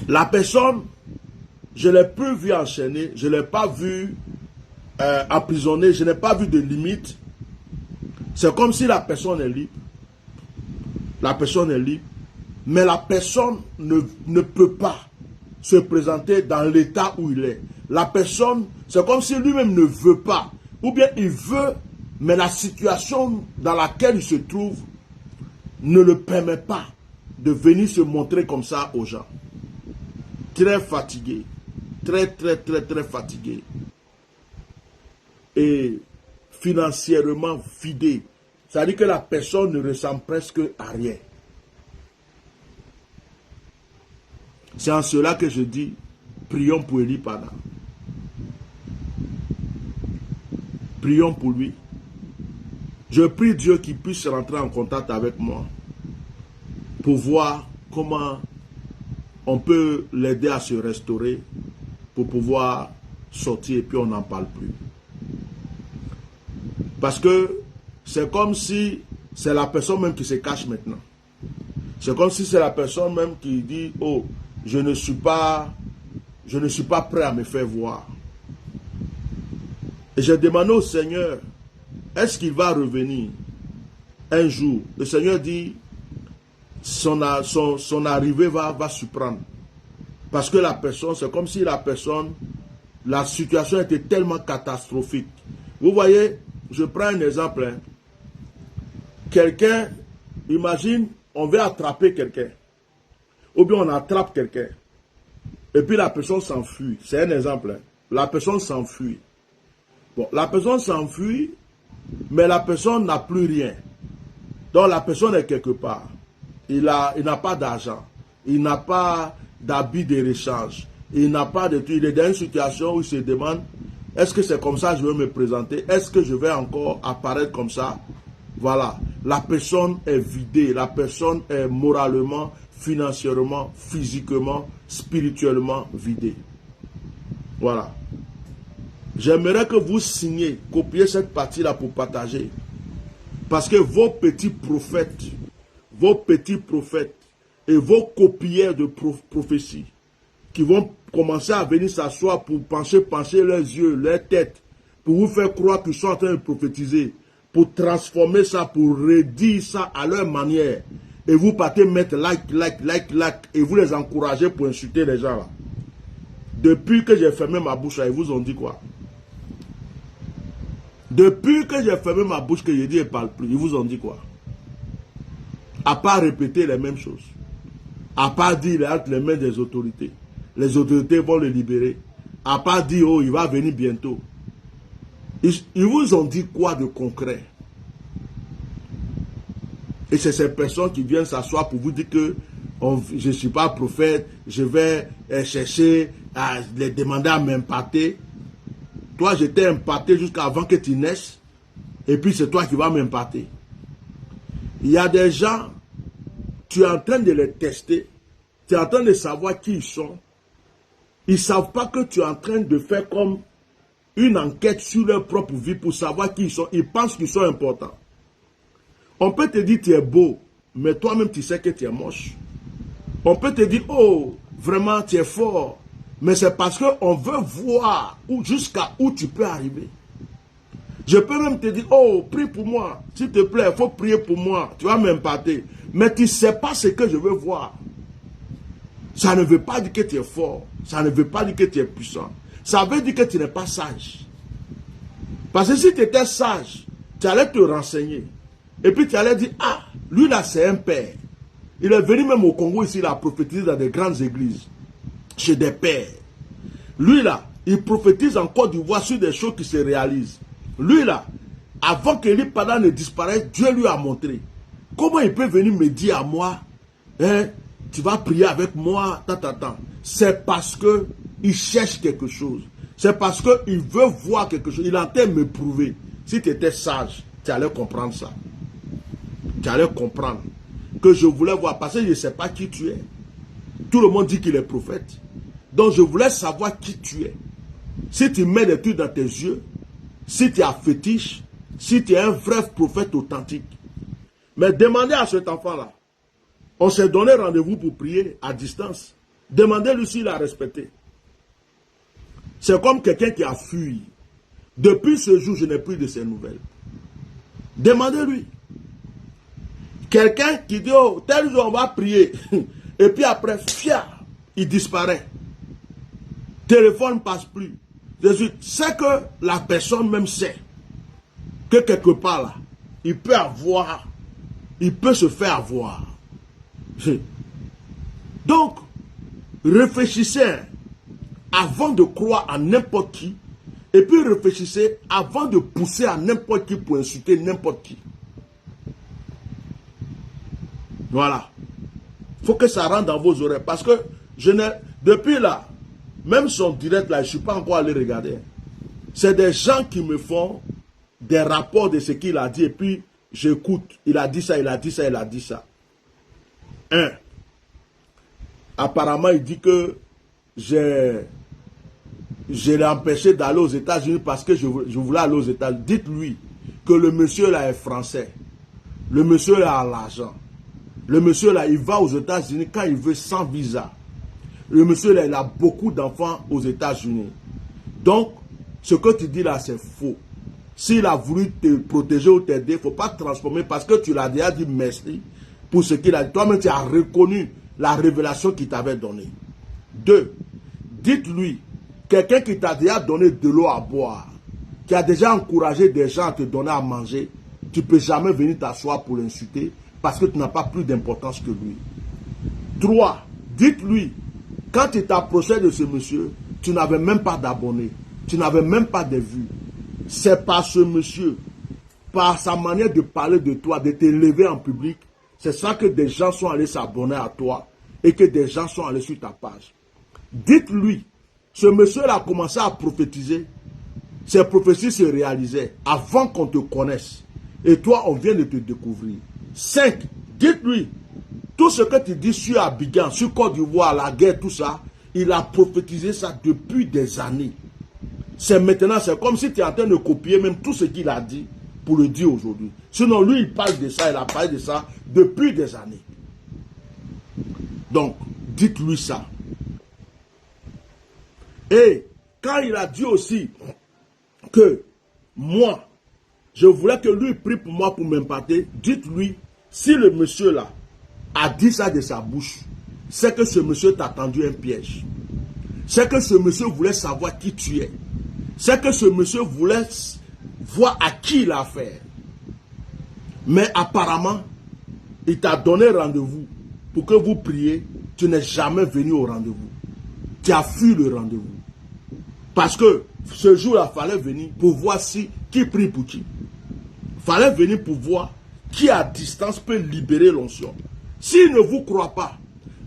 [SPEAKER 1] La personne, je ne l'ai plus vu enchaîner, je ne l'ai pas vu emprisonné, je n'ai pas vu de limite. C'est comme si la personne est libre. La personne est libre. Mais la personne ne peut pas se présenter dans l'état où il est. La personne, c'est comme si lui-même ne veut pas. Ou bien il veut, mais la situation dans laquelle il se trouve ne le permet pas de venir se montrer comme ça aux gens. Très fatigué. Très fatigué. Et financièrement vidé. C'est-à-dire que la personne ne ressemble presque à rien. C'est en cela que je dis, prions pour Eli Pada. Prions pour lui. Je prie Dieu qu'il puisse rentrer en contact avec moi pour voir comment on peut l'aider à se restaurer pour pouvoir sortir et puis on n'en parle plus. Parce que c'est comme si c'est la personne même qui se cache maintenant. C'est comme si c'est la personne même qui dit, oh, je ne suis pas prêt à me faire voir. Et j'ai demandé au Seigneur, est-ce qu'il va revenir un jour? Le Seigneur dit, son arrivée va surprendre. Parce que la personne, c'est comme si la situation était tellement catastrophique. Vous voyez, je prends un exemple. Hein. Quelqu'un, imagine, on veut attraper quelqu'un. Ou bien on attrape quelqu'un. Et puis la personne s'enfuit. C'est un exemple. Hein. La personne s'enfuit. Bon, la personne s'enfuit, mais la personne n'a plus rien. Donc la personne est quelque part. Il n'a pas d'argent. Il n'a pas d'habit de rechange. Il n'a pas de tout. Il est dans une situation où il se demande, est-ce que c'est comme ça que je vais me présenter? Est-ce que je vais encore apparaître comme ça? Voilà. La personne est vidée. La personne est moralement, financièrement, physiquement, spirituellement vidée. Voilà. J'aimerais que vous signiez, copiez cette partie-là pour partager. Parce que vos petits prophètes et vos copieurs de prophéties qui vont commencer à venir s'asseoir pour pencher leurs yeux, leurs têtes, pour vous faire croire qu'ils sont en train de prophétiser, pour transformer ça, pour redire ça à leur manière. Et vous partez mettre like, et vous les encouragez pour insulter les gens là. Depuis que j'ai fermé ma bouche là, ils vous ont dit quoi? Depuis que j'ai fermé ma bouche, que j'ai dit, ils ne parlent plus, ils vous ont dit quoi? À part répéter les mêmes choses. À part dire, il est entre les mains des autorités. Les autorités vont le libérer. À part dire, oh, il va venir bientôt. Ils vous ont dit quoi de concret? Et c'est ces personnes qui viennent s'asseoir pour vous dire que je ne suis pas prophète, je vais chercher à les demander à m'impacter. Toi, je t'ai impacté jusqu'avant que tu naisses. Et puis, c'est toi qui vas m'impacter. Il y a des gens, tu es en train de les tester. Tu es en train de savoir qui ils sont. Ils ne savent pas que tu es en train de faire comme une enquête sur leur propre vie pour savoir qui ils sont. Ils pensent qu'ils sont importants. On peut te dire tu es beau, mais toi-même tu sais que tu es moche. On peut te dire, oh, vraiment tu es fort. Mais c'est parce qu'on veut voir jusqu'à où tu peux arriver. Je peux même te dire, oh, prie pour moi. S'il te plaît, il faut prier pour moi. Tu vas m'impacter. Mais tu ne sais pas ce que je veux voir. Ça ne veut pas dire que tu es fort. Ça ne veut pas dire que tu es puissant. Ça veut dire que tu n'es pas sage. Parce que si tu étais sage, tu allais te renseigner. Et puis tu allais dire, ah, lui là c'est un père. Il est venu même au Congo ici, il a prophétisé dans des grandes églises. Chez des pères. Lui là, il prophétise en Côte d'Ivoire sur des choses qui se réalisent. Lui là, avant que l'Ipada ne disparaisse, Dieu lui a montré. Comment il peut venir me dire à moi, hein, tu vas prier avec moi, c'est parce qu'il cherche quelque chose. C'est parce qu'il veut voir quelque chose. Il est en train de me prouver. Si tu étais sage, tu allais comprendre ça. Tu allais comprendre que je voulais voir, parce que je ne sais pas qui tu es. Tout le monde dit qu'il est prophète. Donc je voulais savoir qui tu es. Si tu mets des trucs dans tes yeux, si tu as fétiche, si tu es un vrai prophète authentique. Mais demandez à cet enfant-là. On s'est donné rendez-vous pour prier à distance. Demandez-lui s'il a respecté. C'est comme quelqu'un qui a fui. Depuis ce jour, je n'ai plus de ses nouvelles. Demandez-lui. Quelqu'un qui dit, oh, tel jour on va prier. Et puis après, il disparaît. Téléphone ne passe plus. C'est que la personne même sait que quelque part là, il peut se faire avoir. Donc, réfléchissez avant de croire à n'importe qui, et puis réfléchissez avant de pousser à n'importe qui pour insulter n'importe qui. Voilà. Il faut que ça rentre dans vos oreilles, parce que depuis là, même son direct là, je ne suis pas encore allé regarder. C'est des gens qui me font des rapports de ce qu'il a dit, et puis j'écoute. Il a dit ça, il a dit ça, il a dit ça. Apparemment, il dit que je l'ai empêché d'aller aux États-Unis parce que je voulais aller aux États-Unis. Dites-lui que le monsieur là est français. Le monsieur là a l'argent. Le monsieur là, il va aux États-Unis quand il veut sans visa. Le monsieur là, il a beaucoup d'enfants aux États-Unis. Donc, ce que tu dis là, c'est faux. S'il a voulu te protéger ou t'aider, il ne faut pas te transformer parce que tu l'as déjà dit merci pour ce qu'il a dit. Toi-même, tu as reconnu la révélation qu'il t'avait donnée. 2. Dites-lui, quelqu'un qui t'a déjà donné de l'eau à boire, qui a déjà encouragé des gens à te donner à manger, tu ne peux jamais venir t'asseoir pour l'insulter parce que tu n'as pas plus d'importance que lui. 3. Dites-lui, quand tu t'approchais de ce monsieur, tu n'avais même pas d'abonnés, tu n'avais même pas de vues. C'est par ce monsieur, par sa manière de parler de toi, de t'élever en public, c'est ça que des gens sont allés s'abonner à toi et que des gens sont allés sur ta page. Dites-lui, ce monsieur-là a commencé à prophétiser, ses prophéties se réalisaient avant qu'on te connaisse. Et toi, on vient de te découvrir. 5. Dites-lui, tout ce que tu dis sur Abidjan, sur Côte d'Ivoire, la guerre, tout ça, il a prophétisé ça depuis des années. C'est maintenant, c'est comme si tu es en train de copier même tout ce qu'il a dit pour le dire aujourd'hui. Sinon, lui, il parle de ça, il a parlé de ça depuis des années. Donc, dites-lui ça. Et quand il a dit aussi que moi, je voulais que lui prie pour moi pour m'imparter, dites-lui, si le monsieur là a dit ça de sa bouche, c'est que ce monsieur t'a tendu un piège. C'est que ce monsieur voulait savoir qui tu es. C'est que ce monsieur voulait voir à qui il a affaire. Mais apparemment, il t'a donné rendez-vous pour que vous priez. Tu n'es jamais venu au rendez-vous. Tu as fui le rendez-vous. Parce que ce jour-là, il fallait venir pour voir qui prie pour qui. Il fallait venir pour voir qui à distance peut libérer l'onction. S'il ne vous croit pas,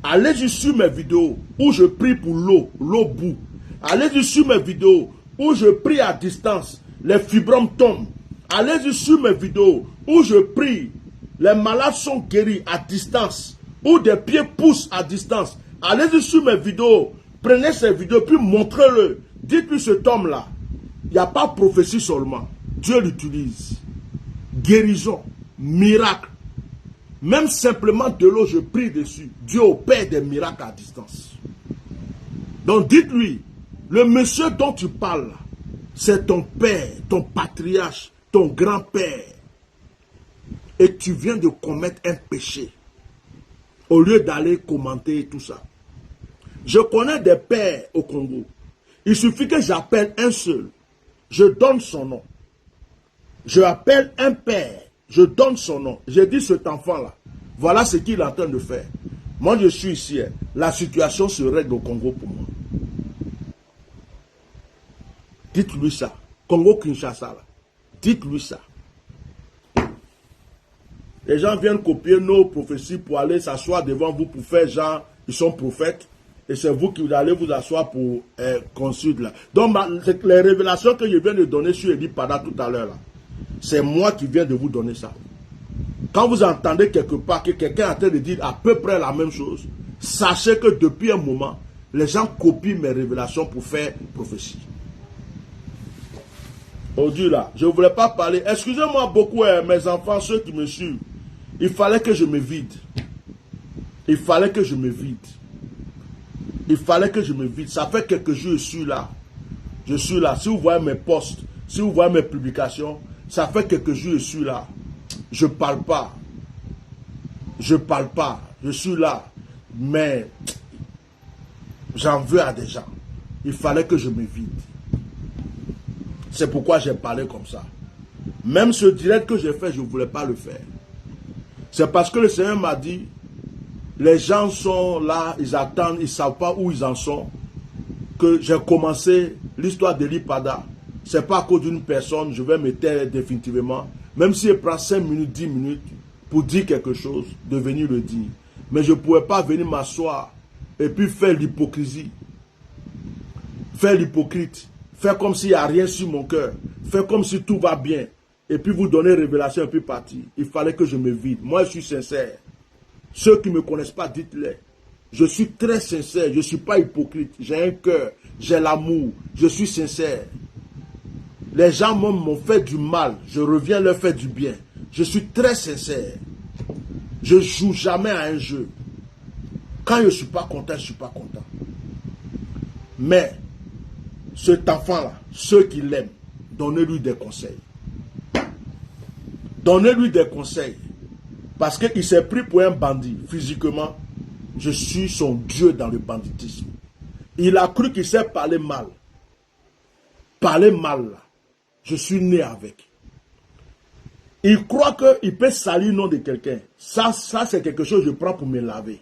[SPEAKER 1] allez-y sur mes vidéos où je prie pour l'eau bout. Allez-y sur mes vidéos où je prie à distance, les fibromes tombent. Allez-y sur mes vidéos où je prie, les malades sont guéris à distance, où des pieds poussent à distance. Allez-y sur mes vidéos, prenez ces vidéos, puis montrez-le. Dites-lui cet homme-là, il n'y a pas prophétie seulement. Dieu l'utilise. Guérison, miracle. Même simplement de l'eau, je prie dessus. Dieu opère des miracles à distance. Donc dites-lui, le monsieur dont tu parles, c'est ton père, ton patriarche, ton grand-père. Et tu viens de commettre un péché. Au lieu d'aller commenter tout ça. Je connais des pères au Congo. Il suffit que j'appelle un seul. Je donne son nom. Je appelle un père. Je donne son nom. Je dis cet enfant-là. Voilà ce qu'il est en train de faire. Moi, je suis ici. La situation se règle au Congo pour moi. Dites-lui ça. Congo-Kinshasa, là. Dites-lui ça. Les gens viennent copier nos prophéties pour aller s'asseoir devant vous pour faire genre, ils sont prophètes. Et c'est vous qui allez vous asseoir pour consulter là. Donc, les révélations que je viens de donner sur Eli Pada tout à l'heure, c'est moi qui viens de vous donner ça. Quand vous entendez quelque part que quelqu'un est en train de dire à peu près la même chose, sachez que depuis un moment, les gens copient mes révélations pour faire prophétie. Aujourd'hui là, je ne voulais pas parler. Excusez-moi beaucoup, mes enfants, ceux qui me suivent. Il fallait que je me vide. Il fallait que je me vide. Il fallait que je me vide. Ça fait quelques jours que je suis là. Je suis là. Si vous voyez mes posts, si vous voyez mes publications, ça fait quelques jours que je suis là. Je ne parle pas. Je ne parle pas. Je suis là. Mais j'en veux à des gens. Il fallait que je me vide. C'est pourquoi j'ai parlé comme ça. Même ce direct que j'ai fait, je ne voulais pas le faire. C'est parce que le Seigneur m'a dit, les gens sont là, ils attendent, ils ne savent pas où ils en sont, que j'ai commencé l'histoire d'Eli Pada. Ce n'est pas à cause d'une personne, je vais me taire définitivement. Même si elle prend 5 minutes, 10 minutes pour dire quelque chose, de venir le dire. Mais je ne pouvais pas venir m'asseoir et puis faire l'hypocrisie. Faire l'hypocrite. Faire comme s'il n'y a rien sur mon cœur. Faire comme si tout va bien. Et puis vous donner révélation et puis partir. Il fallait que je me vide. Moi, je suis sincère. Ceux qui ne me connaissent pas, dites-les. Je suis très sincère. Je ne suis pas hypocrite. J'ai un cœur. J'ai l'amour. Je suis sincère. Les gens m'ont fait du mal. Je reviens leur faire du bien. Je suis très sincère. Je ne joue jamais à un jeu. Quand je ne suis pas content, je ne suis pas content. Mais, cet enfant-là, ceux qui l'aiment, donnez-lui des conseils. Donnez-lui des conseils. Parce qu'il s'est pris pour un bandit. Physiquement, je suis son Dieu dans le banditisme. Il a cru qu'il sait parler mal. Parler mal, là. Je suis né avec. Il croit qu'il peut salir le nom de quelqu'un. Ça c'est quelque chose que je prends pour me laver.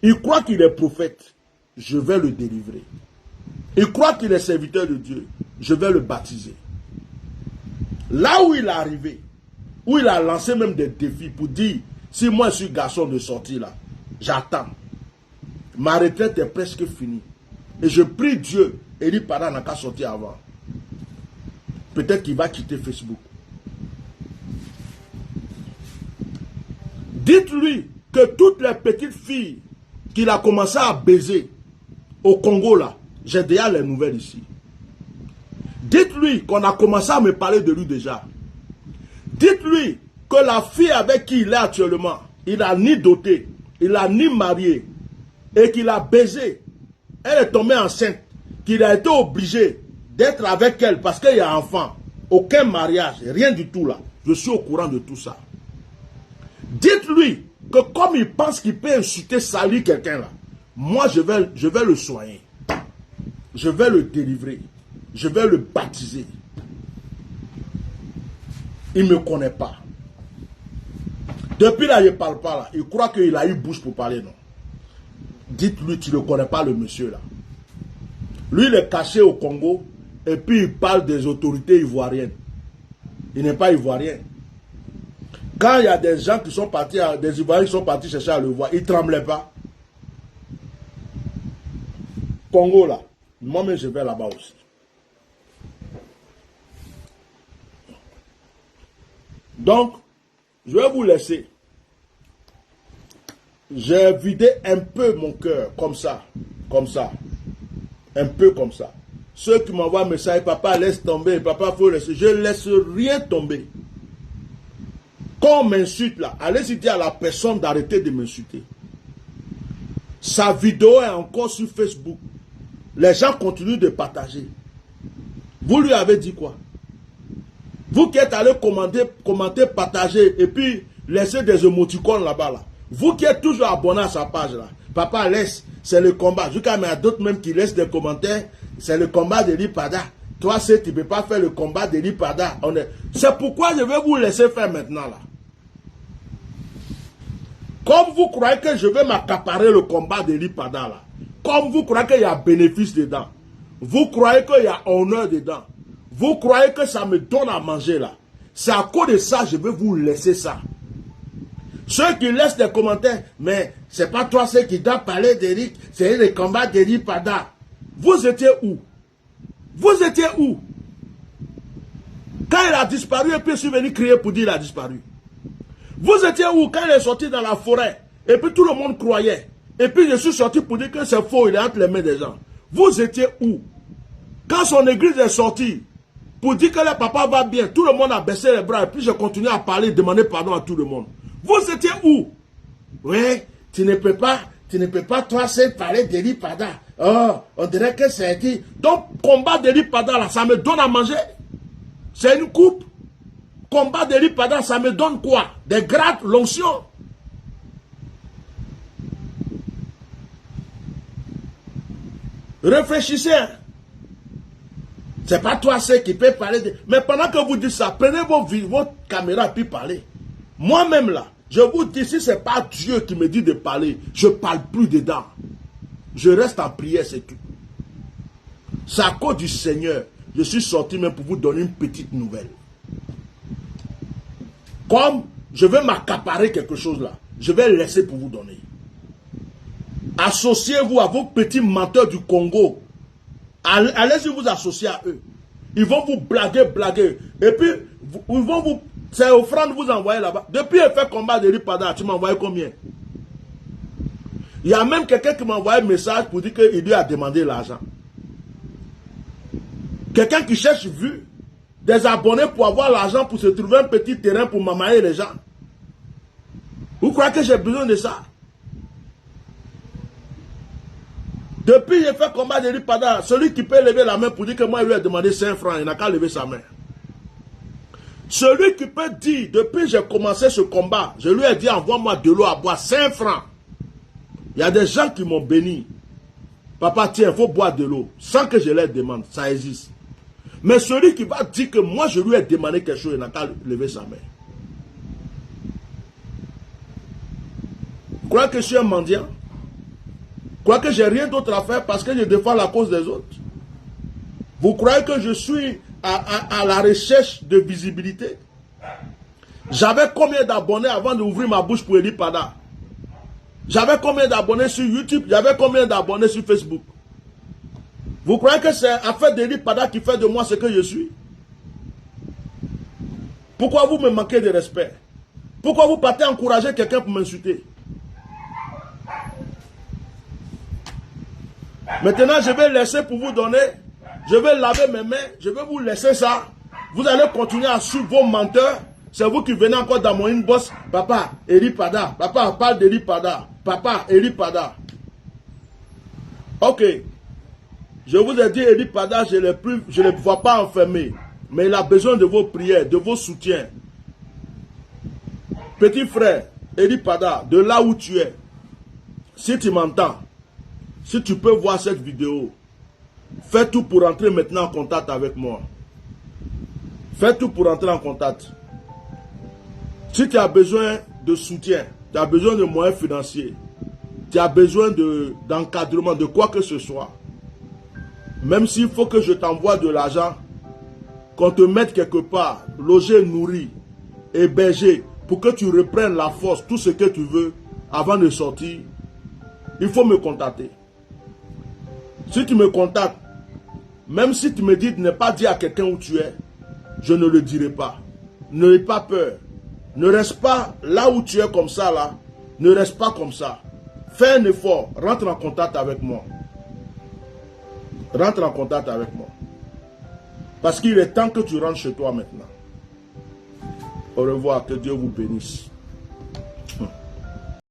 [SPEAKER 1] Il croit qu'il est prophète. Je vais le délivrer. Il croit qu'il est serviteur de Dieu. Je vais le baptiser. Là où il est arrivé, où il a lancé même des défis pour dire, si moi je suis garçon de sortie là, j'attends. Ma retraite est presque finie. Et je prie Dieu, Eli Pada n'a qu'à sortir avant. Peut-être qu'il va quitter Facebook. Dites-lui que toutes les petites filles qu'il a commencé à baiser au Congo là, j'ai déjà les nouvelles ici. Dites-lui qu'on a commencé à me parler de lui déjà. Dites-lui que la fille avec qui il est actuellement, il n'a ni doté, il n'a ni marié, et qu'il a baisé. Elle est tombée enceinte, qu'il a été obligé d'être avec elle parce qu'il y a un enfant. Aucun mariage, rien du tout là. Je suis au courant de tout ça. Dites-lui que comme il pense qu'il peut insulter, salir quelqu'un là, moi je vais le soigner. Je vais le délivrer. Je vais le baptiser. Il ne me connaît pas. Depuis là, il ne parle pas là. Il croit qu'il a eu bouche pour parler, non. Dites-lui, tu ne connais pas le monsieur là. Lui, il est caché au Congo et puis il parle des autorités ivoiriennes. Il n'est pas ivoirien. Quand il y a des gens qui sont partis, des Ivoiriens qui sont partis chercher à le voir, ils ne tremblaient pas. Congo là, moi-même je vais là-bas aussi. Donc, je vais vous laisser. J'ai vidé un peu mon cœur, comme ça, un peu comme ça. Ceux qui m'envoient un message, papa laisse tomber, papa faut laisser, je ne laisse rien tomber. Quand on m'insulte là, allez-y dire à la personne d'arrêter de m'insulter. Sa vidéo est encore sur Facebook. Les gens continuent de partager. Vous lui avez dit quoi? Vous qui êtes allé commenter, partager et puis laisser des émoticônes là-bas là. Vous qui êtes toujours abonné à sa page là. Papa laisse, c'est le combat. Jusqu'à il y a d'autres même qui laissent des commentaires. C'est le combat d'Eli Pada. Toi, tu ne peux pas faire le combat d'Eli Pada. C'est pourquoi je vais vous laisser faire maintenant là. Comme vous croyez que je vais m'accaparer le combat d'Eli Pada là. Comme vous croyez qu'il y a bénéfice dedans. Vous croyez qu'il y a honneur dedans. Vous croyez que ça me donne à manger là. C'est à cause de ça que je vais vous laisser ça. Ceux qui laissent des commentaires, mais c'est pas toi ceux qui doivent parler d'Eric, c'est le combat d'Eli Pada. Vous étiez où? Vous étiez où? Quand il a disparu, et puis je suis venu crier pour dire qu'il a disparu. Vous étiez où quand il est sorti dans la forêt, et puis tout le monde croyait. Et puis je suis sorti pour dire que c'est faux, il est entre les mains des gens. Vous étiez où? Quand son église est sortie, pour dire que le papa va bien, tout le monde a baissé les bras, et puis je continue à parler, demander pardon à tout le monde. Vous étiez où? Oui, tu ne peux pas, toi, seul parler d'Eli Pada. Oh, on dirait que c'est qui? Donc, combat d'Eli Pada, là, ça me donne à manger. C'est une coupe. Combat d'Eli Pada, ça me donne quoi? Des grades, l'onction. Réfléchissez. C'est pas toi seul qui peut parler de... Mais pendant que vous dites ça, prenez votre caméra et puis parlez. Moi-même là, je vous dis, si ce n'est pas Dieu qui me dit de parler, je ne parle plus dedans. Je reste en prière, c'est tout. C'est à cause du Seigneur. Je suis sorti même pour vous donner une petite nouvelle. Comme je vais m'accaparer quelque chose là, je vais laisser pour vous donner. Associez-vous à vos petits menteurs du Congo. Allez-y vous associer à eux. Ils vont vous blaguer. Et puis, ils vont vous... C'est offrande vous envoyer là-bas. Depuis le fait combat d'Eli Pada, tu m'as envoyé combien? Il y a même quelqu'un qui m'a envoyé un message pour dire qu'il lui a demandé l'argent. Quelqu'un qui cherche vue. des abonnés pour avoir l'argent pour se trouver un petit terrain pour mamailler les gens. Vous croyez que j'ai besoin de ça? Depuis j'ai fait combat de Ripada, celui qui peut lever la main pour dire que moi, il lui ai demandé 5 francs, il n'a qu'à lever sa main. Celui qui peut dire, depuis j'ai commencé ce combat, je lui ai dit, envoie-moi de l'eau à boire, 5 francs. Il y a des gens qui m'ont béni. Papa, tiens, il faut boire de l'eau, sans que je leur demande, ça existe. Mais celui qui va dire que moi, je lui ai demandé quelque chose, il n'a qu'à lever sa main. Vous croyez que je suis un mendiant? Vous croyez que j'ai rien d'autre à faire parce que je défends la cause des autres? Vous croyez que je suis à la recherche de visibilité? J'avais combien d'abonnés avant d'ouvrir ma bouche pour Eli Pada? J'avais combien d'abonnés sur YouTube? J'avais combien d'abonnés sur Facebook? Vous croyez que c'est affaire d'Eli Pada qui fait de moi ce que je suis? Pourquoi vous me manquez de respect? Pourquoi vous partez encourager quelqu'un pour m'insulter? Maintenant, je vais laisser pour vous donner, je vais laver mes mains, je vais vous laisser ça. Vous allez continuer à suivre vos menteurs. C'est vous qui venez encore dans mon inbox. Papa, Eli Pada. Papa, parle d'Eli Pada. Papa, Eli Pada. Ok. Je vous ai dit, Eli Pada, je ne le vois pas enfermé. Mais il a besoin de vos prières, de vos soutiens. Petit frère, Eli Pada, de là où tu es, si tu m'entends, si tu peux voir cette vidéo, fais tout pour entrer maintenant en contact avec moi. Fais tout pour entrer en contact. Si tu as besoin de soutien, tu as besoin de moyens financiers, tu as besoin d'encadrement, de quoi que ce soit, même s'il faut que je t'envoie de l'argent, qu'on te mette quelque part, logé, nourri, hébergé, pour que tu reprennes la force, tout ce que tu veux, avant de sortir, il faut me contacter. Si tu me contactes, même si tu me dis de ne pas dire à quelqu'un où tu es, je ne le dirai pas. N'aie pas peur. Ne reste pas là où tu es comme ça, là. Ne reste pas comme ça. Fais un effort. Rentre en contact avec moi. Rentre en contact avec moi. Parce qu'il est temps que tu rentres chez toi maintenant. Au revoir. Que Dieu vous bénisse.